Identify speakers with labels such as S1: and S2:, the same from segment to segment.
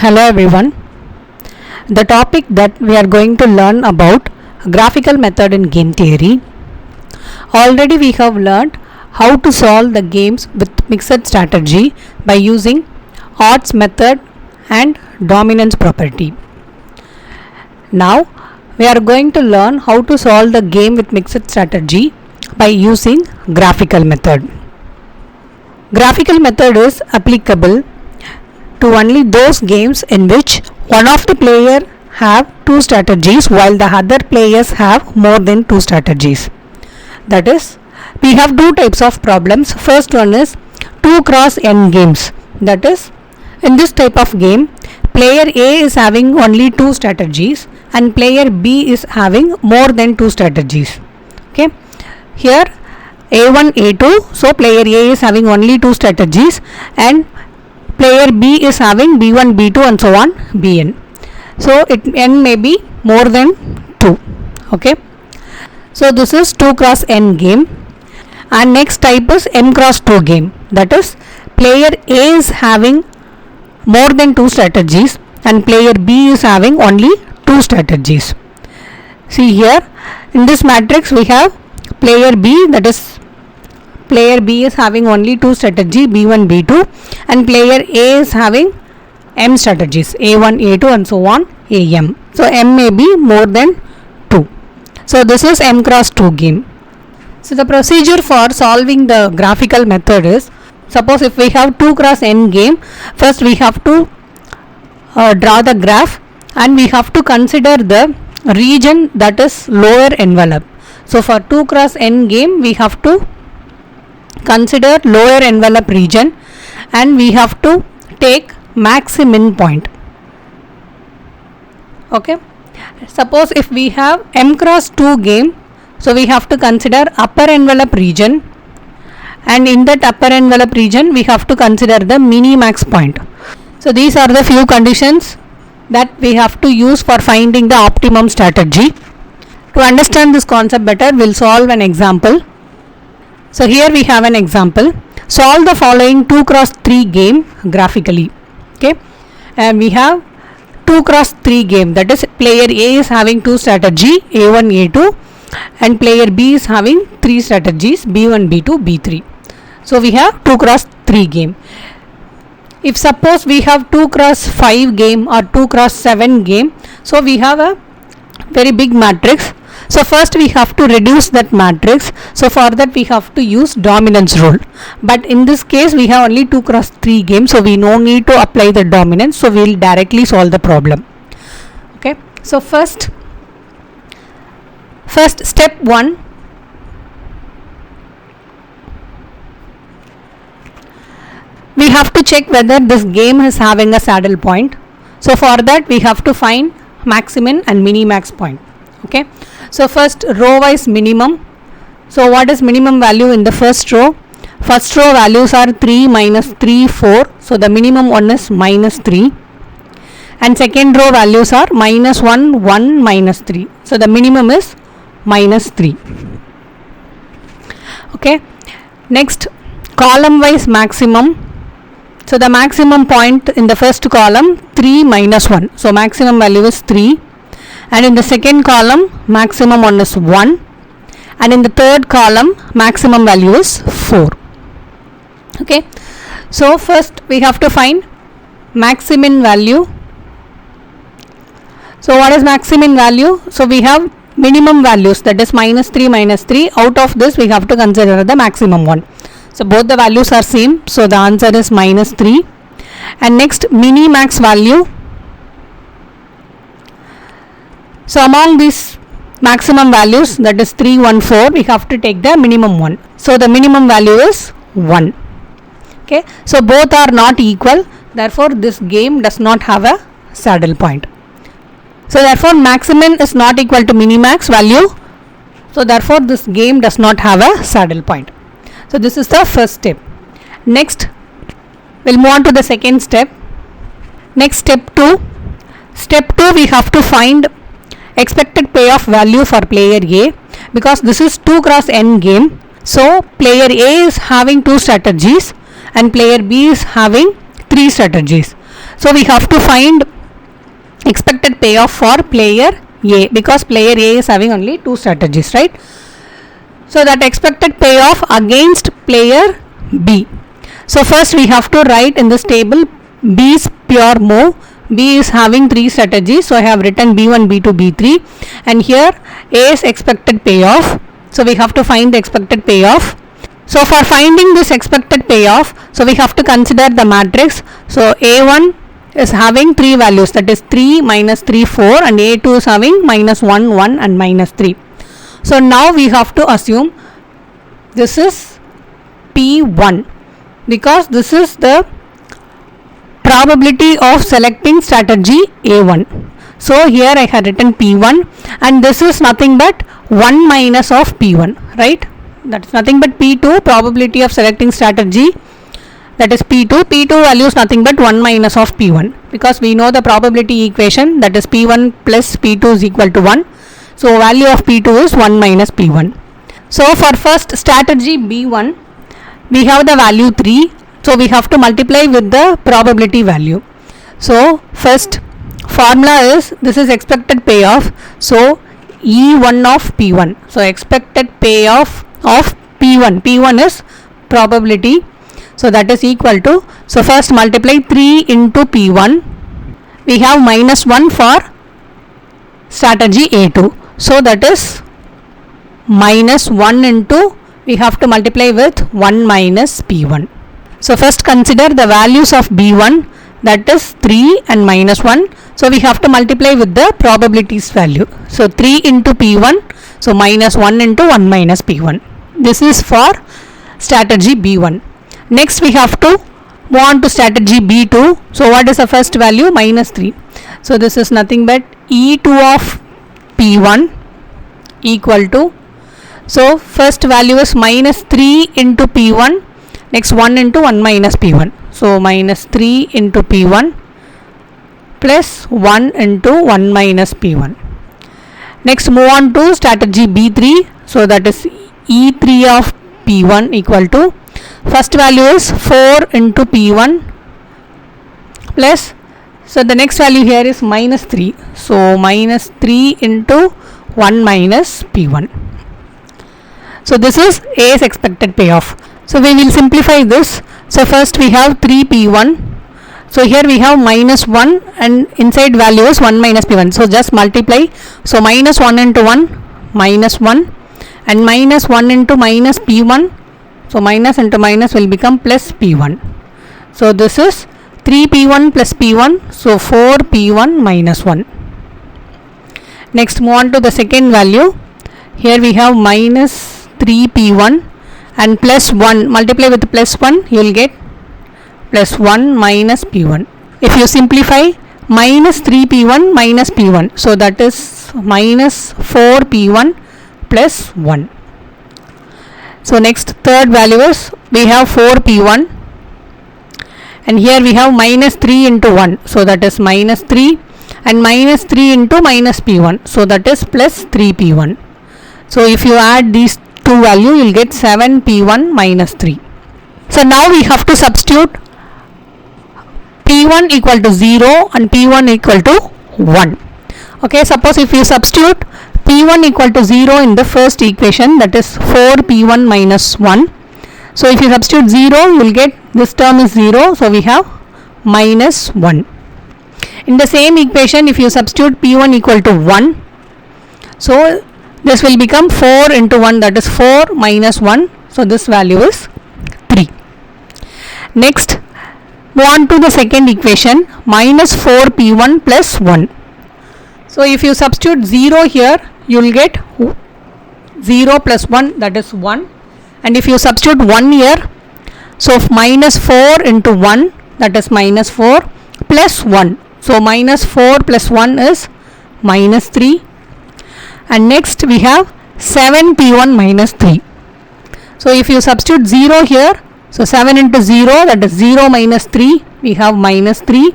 S1: Hello everyone. The topic that we are going to learn about graphical method in game theory. Already we have learned how to solve the games with mixed strategy by using odds method and dominance property. Now we are going to learn how to solve the game with mixed strategy by using graphical method. Graphical method is applicable to only those games in which one of the player have two strategies while the other players have more than two strategies. That is, we have two types of problems. First one is 2 cross n games. That is, in this type of game, player A is having only two strategies and player B is having more than two strategies. Okay, here A1, A2, so player A is having only two strategies and player B is having B1, B2 and so on Bn. So n may be more than 2. Okay. So this is 2 cross n game. And next type is m cross 2 game. That is, player A is having more than two strategies and player B is having only two strategies. See here, in this matrix we have player B, that is player B is having only two strategy B1, B2 and player A is having m strategies A1, A2 and so on Am. So m may be more than 2. So this is m cross 2 game. So the procedure for solving the graphical method is, suppose if we have 2 cross n game, first we have to draw the graph and we have to consider the region that is lower envelope. So for 2 cross n game we have to consider lower envelope region and we have to take max min point. Okay, suppose if we have m cross 2 game, so we have to consider upper envelope region and in that upper envelope region we have to consider the mini max point. So these are the few conditions that we have to use for finding the optimum strategy. To understand this concept better, we'll solve an example. So here we have an example. Solve the following 2 cross 3 game graphically. Okay, and we have 2 cross 3 game, that is player A is having two strategy A1, A2 and player B is having three strategies B1, B2, B3. So we have 2 cross 3 game. If suppose we have 2 cross 5 game or 2 cross 7 game, so we have a very big matrix. So first we have to reduce that matrix. So for that we have to use dominance rule. But in this case we have only 2 cross 3 games, so we no need to apply the dominance. So we will directly solve the problem. Okay. So first step 1. We have to check whether this game is having a saddle point. So for that we have to find maximin and minimax point. Okay. So first row wise minimum. So what is minimum value in the first row? First row values are 3, minus 3, 4. So the minimum one is minus 3. And second row values are minus 1, 1, minus 3. So the minimum is minus 3. Okay. Next, column wise maximum. So the maximum point in the first column 3 minus 1. So maximum value is 3. And in the second column maximum one is 1 and in the third column maximum value is 4. Okay, so first we have to find maximin value. So what is maximin value? So we have minimum values, that is minus 3, minus 3. Out of this we have to consider the maximum one. So both the values are same, so the answer is minus 3. And next, mini max value. So among these maximum values, that is 3, 1, 4, we have to take the minimum one. So the minimum value is 1. Okay. So both are not equal. Therefore this game does not have a saddle point. So therefore maximin is not equal to minimax value. So therefore this game does not have a saddle point. So this is the first step. Next, we'll move on to the second step. Next, step 2. Step 2 we have to find expected payoff value for player A, because this is 2 cross n game. So player A is having two strategies and player B is having three strategies. So we have to find expected payoff for player A, because player A is having only 2 strategies, right? So that expected payoff against player B. So first we have to write in this table B's pure move. B is having 3 strategies, so I have written B1, B2, B3, and here A's expected payoff. So we have to find the expected payoff. So for finding this expected payoff, so we have to consider the matrix. So A1 is having 3 values, that is 3, minus 3, 4, and A2 is having minus 1, 1 and minus 3. So now we have to assume this is P1, because this is the probability of selecting strategy A1. So here I have written P1, and this is nothing but 1 minus of P1, right? That is nothing but P2, probability of selecting strategy, that is P2. P2 value is nothing but 1 minus of P1, because we know the probability equation, that is P1 plus P2 is equal to 1. So value of P2 is 1 minus P1. So for first strategy B1, we have the value 3. So we have to multiply with the probability value. So first formula is, this is expected payoff. So E1 of P1. So expected payoff of P1. P1 is probability. So that is equal to, so first multiply 3 into P1. We have minus 1 for strategy A2. So that is minus 1 into, we have to multiply with 1 minus P1. So first consider the values of B1, that is 3 and minus 1. So we have to multiply with the probabilities value. So 3 into P1, so minus 1 into 1 minus P1. This is for strategy B1. Next we have to move on to strategy B2. So what is the first value? Minus 3. So this is nothing but E2 of P1 equal to, so first value is minus 3 into P1, next 1 into 1 minus P1. So minus 3 into P1 plus 1 into 1 minus P1. Next move on to strategy B3. So that is E3 of P1 equal to, first value is 4 into P1 plus, so the next value here is minus 3. So minus 3 into 1 minus P1. So this is A's expected payoff. So we will simplify this. So first we have 3 P1. So here we have minus 1 and inside value is 1 minus P1. So just multiply. So minus 1 into 1, minus 1, and minus 1 into minus P1. So minus into minus will become plus P1. So this is 3 P1 plus P1. So 4 P1 minus 1. Next move on to the second value. Here we have minus 3 P1 and plus 1. Multiply with plus 1, you will get plus 1 minus P1. If you simplify, minus 3 P1 minus P1. So that is minus 4 P1 plus 1. So next third value is, we have 4 P1 and here we have minus 3 into 1. So that is minus 3 and minus 3 into minus P1. So that is plus 3 P1. So if you add these two values, you will get 7 P1 minus 3. So now we have to substitute P1 equal to 0 and P1 equal to 1. Okay, suppose if you substitute P1 equal to 0 in the first equation, that is 4 P1 minus 1. So if you substitute 0, you will get, this term is 0. So we have minus 1. In the same equation, if you substitute P1 equal to 1, so this will become 4 into 1, that is 4 minus 1. So this value is 3. Next, move on to the second equation, minus 4 P1 plus 1. So if you substitute 0 here, you will get 0 plus 1, that is 1. And if you substitute 1 here, so minus 4 into 1, that is minus 4 plus 1. So minus 4 plus 1 is minus 3. And next we have 7 P1 minus 3. So if you substitute 0 here, so 7 into 0, that is 0 minus 3, we have minus 3.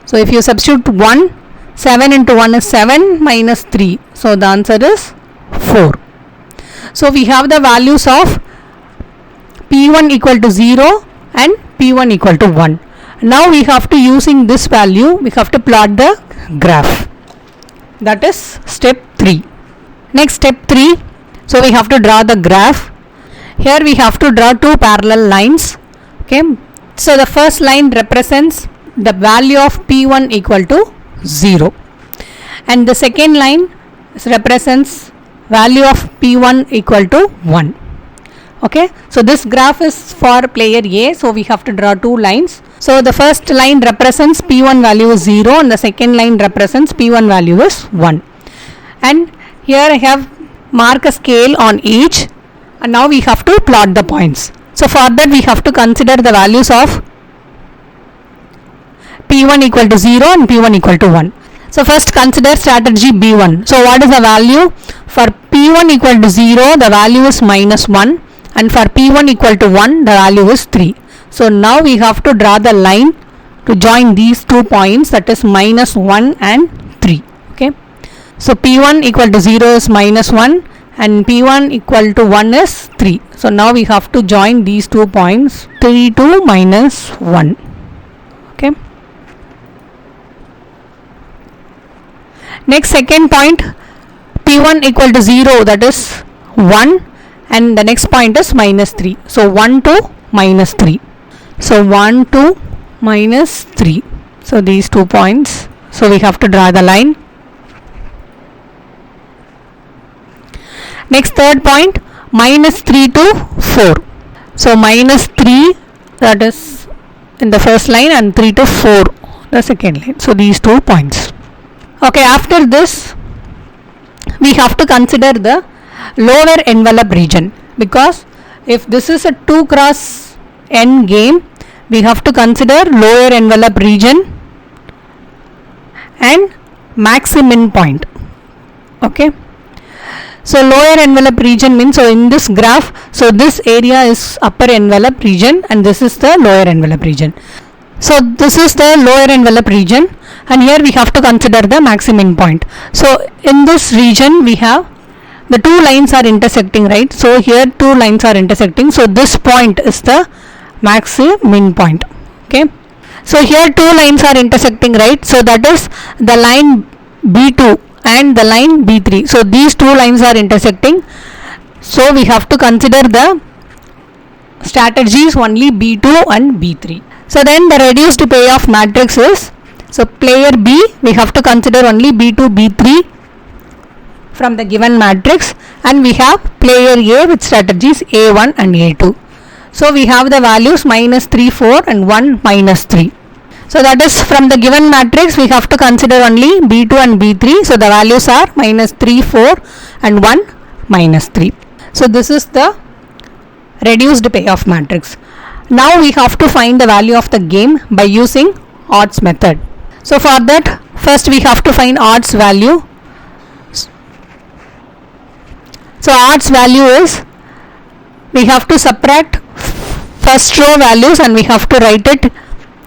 S1: So if you substitute 1, 7 into 1 is 7 minus 3. So the answer is 4. So we have the values of P1 equal to 0 and P1 equal to 1. Now we have to, using this value, we have to plot the graph. That is step 3. Next, step 3. So we have to draw the graph. Here we have to draw two parallel lines. Okay. So the first line represents the value of P1 equal to 0. And the second line represents value of P1 equal to 1. Okay. So this graph is for player A. So we have to draw two lines. So the first line represents P1 value is 0 and the second line represents P1 value is 1. And here I have mark a scale on each, and now we have to plot the points. So for that we have to consider the values of P1 equal to 0 and P1 equal to 1. So first consider strategy B1. So what is the value? For P1 equal to 0, the value is minus 1, and for P1 equal to 1, the value is 3. So now we have to draw the line to join these 2 points, that is minus 1 and 3. Okay. So P1 equal to 0 is minus 1 and P1 equal to 1 is 3. So now we have to join these 2 points, 3 to minus 1. Okay. Next, second point, P1 equal to 0, that is 1, and the next point is minus 3. So 1 to minus 3. So 1 to minus 3. So these 2 points. So we have to draw the line. Next, third point, minus 3 to 4. So minus 3, that is in the first line, and 3 to 4, the second line. So these 2 points. Okay, after this we have to consider the lower envelope region, because if this is a 2 cross n game, we have to consider lower envelope region and maximum point. Okay. So lower envelope region means, so in this graph, so this area is upper envelope region and this is the lower envelope region. So this is the lower envelope region, and here we have to consider the maximum point. So in this region we have the 2 lines are intersecting, right? So here 2 lines are intersecting. So this point is the maximum point. Okay. So here 2 lines are intersecting, right? So that is the line B2 and the line B3. So these 2 lines are intersecting. So we have to consider the strategies only B2 and B3. So then the reduced payoff matrix is, so player B, we have to consider only B2, B3 from the given matrix, and we have player A with strategies A1 and A2. So we have the values minus 3, 4 and 1 minus 3. So that is from the given matrix we have to consider only B2 and B3. So the values are minus 3, 4 and 1 minus 3. So this is the reduced payoff matrix. Now we have to find the value of the game by using odds method. So for that, first we have to find odds value. So odds value is, we have to subtract first row values and we have to write it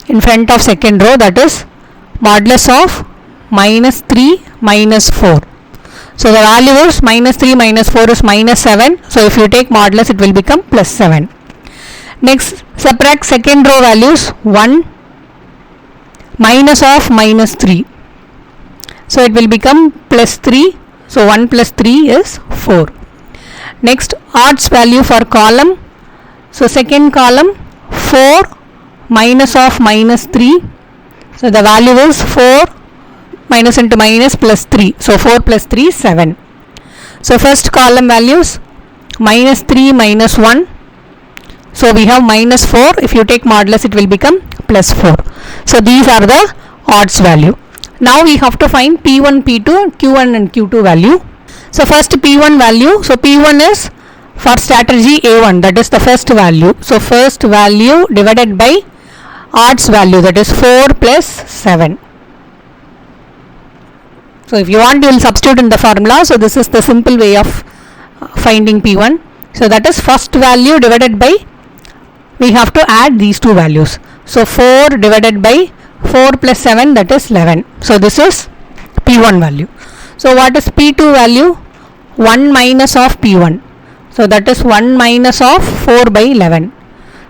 S1: in front of second row, that is modulus of minus 3 minus 4. So the value is minus 3 minus 4 is minus 7. So if you take modulus, it will become plus 7. Next, subtract second row values, 1 minus of minus 3. So it will become plus 3. So 1 plus 3 is 4. Next, odds value for column. So second column, 4 minus of minus 3. So the value is 4 minus into minus plus 3. So 4 plus 3 is 7. So first column values, minus 3 minus 1. So we have minus 4. If you take modulus, it will become plus 4. So these are the odds value. Now we have to find P1, P2, Q1 and Q2 value. So first P1 value. So P1 is for strategy A1, that is the first value. So first value divided by odds value, that is 4 plus 7. So if you want, you will substitute in the formula. So this is the simple way of finding P1. So that is first value divided by, we have to add these 2 values. So 4 divided by 4 plus 7, that is 11. So this is P1 value. So what is P2 value? 1 minus of P1. So that is 1 minus of 4 by 11.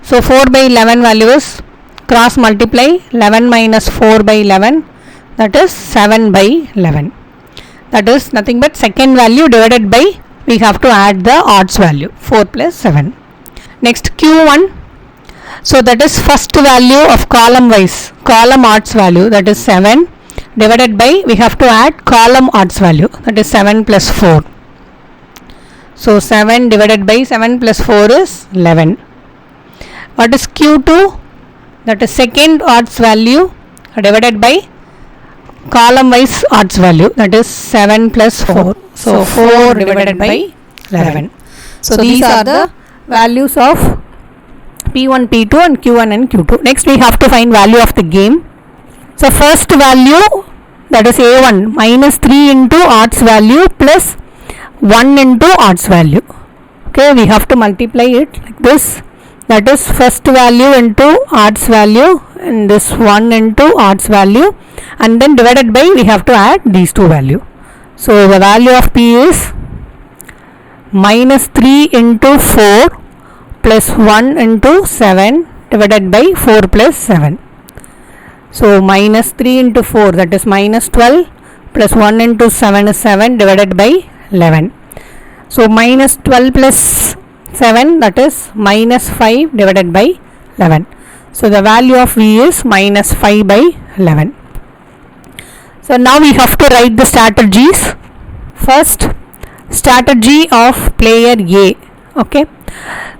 S1: So 4 by 11 value is cross multiply 11 minus 4 by 11, that is 7 by 11. That is nothing but second value divided by, we have to add the odds value, 4 plus 7. Next Q1, so that is first value of column wise, column odds value, that is 7 divided by, we have to add column odds value, that is 7 plus 4. So 7 divided by 7 plus 4 is 11. What is Q2? That is second odds value divided by column wise odds value, that is 7 plus 4. So 4 divided by 11. So these are the values of P1, P2 and Q1 and Q2. Next we have to find value of the game. So first value, that is A1, minus 3 into odds value plus 1 into odds value. Okay, we have to multiply it like this. That is first value into odds value and this 1 into odds value, and then divided by, we have to add these two value. So the value of P is minus 3 into 4 plus 1 into 7 divided by 4 plus 7. So minus 3 into 4, that is minus 12, plus 1 into 7 is 7 divided by 11. So minus 12 plus 7, that is minus 5 divided by 11. So the value of V is minus 5 by 11. So now we have to write the strategies. First, strategy of player A. Okay,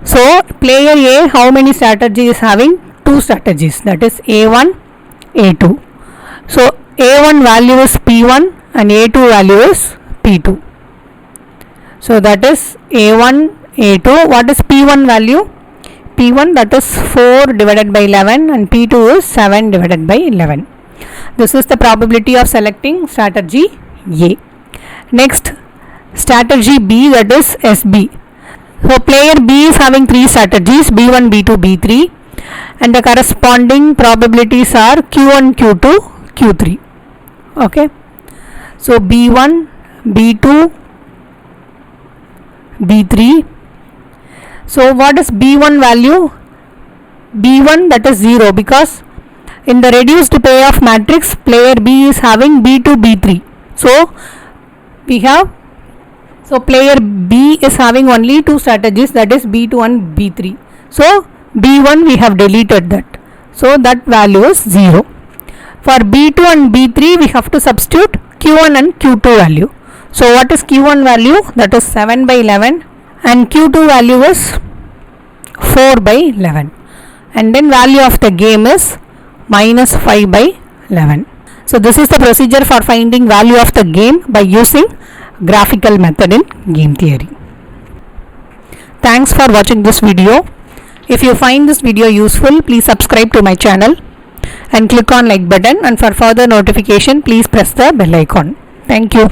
S1: so player A, how many strategies is having? 2 strategies, that is A1, A2. So A1 value is P1 and A2 value is P2. So that is A1, A2. What is P1 value? P1, that is 4 divided by 11 and P2 is 7 divided by 11. This is the probability of selecting strategy A. Next, strategy B, that is SB. So player B is having 3 strategies, B1, B2, B3, and the corresponding probabilities are Q1, Q2, Q3. Okay, so B1, B2, B3. So what is B1 value? B1, that is 0, because in the reduced payoff matrix, player B is having B2, B3. So we have, so player B is having only 2 strategies, that is B2 and B3. So B1 we have deleted that. So that value is 0. For B2 and B3 we have to substitute Q1 and Q2 value. So what is Q1 value? That is 7 by 11 and Q2 value is 4 by 11. And then value of the game is minus 5 by 11. So this is the procedure for finding value of the game by using graphical method in game theory. Thanks for watching this video. If you find this video useful, please subscribe to my channel and click on like button, and for further notification please press the bell icon. Thank you.